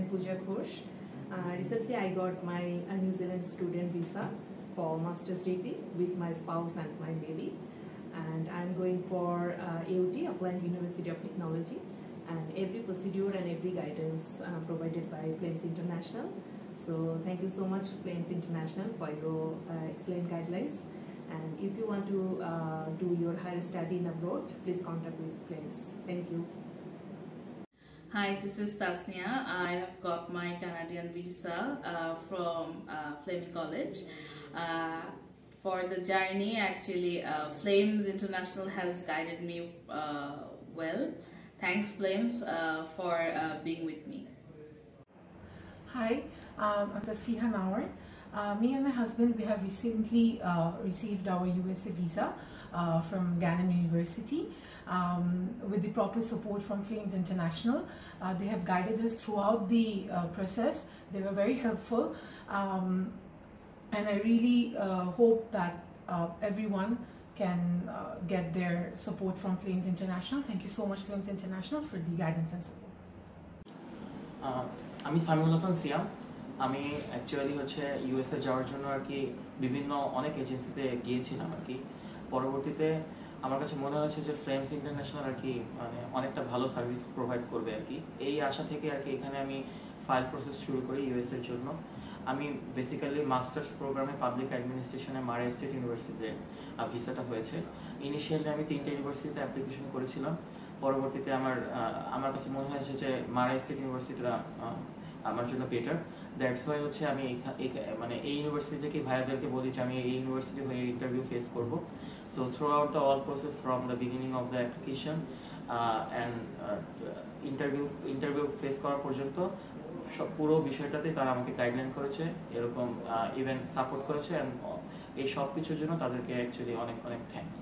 I'm Pooja Ghosh. Recently, I got my New Zealand student visa for master's degree with my spouse and my baby. And I'm going for AUT, Auckland University of Technology. And every procedure and every guidance provided by Flames International. So thank you so much, Flames International, for your excellent guidelines. And if you want to do your higher study in abroad, please contact with Flames. Thank you. Hi, this is Tasnia. I have got my Canadian visa from Fleming College. For the journey, actually, Flames International has guided me well. Thanks, Flames, for being with me. Hi, I'm Tasfiha Nawar. Me and my husband, we have recently received our USA visa from Gannon University with the proper support from Flames International. They have guided us throughout the process. They were very helpful, and I really hope that everyone can get their support from Flames International. Thank you so much, Flames International, for the guidance and support. আমি সামিউল হাসান সিয়াম। আমি actually USA যাওয়ার জন্য বিভিন্ন অনেক এজেন্সিতে গিয়েছিলাম পরবর্তীতে আমার কাছে মনে হয়েছে যে ফ্লেমস ইন্টারন্যাশনাল মানে অনেকটা ভালো সার্ভিস প্রোভাইড করবে এই আশা থেকে এখানে আমি ফাইল প্রসেস শুরু করি ইউএসএর জন্য। আমি বেসিক্যালি মাস্টার্স প্রোগ্রামে পাবলিক অ্যাডমিনিস্ট্রেশনে মারে স্টেট ইউনিভার্সিটিতে ভিসাটা হয়েছে। ইনিশিয়ালি আমি 3টে ইউনিভার্সিটিতে অ্যাপ্লিকেশন করেছিলাম। পরবর্তীতে আমার কাছে মনে হয়েছে যে মারা স্টেট ইউনিভার্সিটিটা আমার জন্য বেটার। দ্যাটস ওয়াই আমি মানে এই ইউনিভার্সিটি থেকে ভাইয়াদেরকে বলি যে আমি এই ইউনিভার্সিটি হয়ে ইন্টারভিউ ফেস করব। So through out the all process from the beginning of the application and interview face করা পর্যন্ত পুরো বিষয়টাতে তারা আমাকে গাইডলাইন করেছে, এরকম ইভেন সাপোর্ট করেছে। অ্যান্ড এই সব কিছুর জন্য তাদেরকে অ্যাকচুয়ালি অনেক অনেক থ্যাঙ্কস।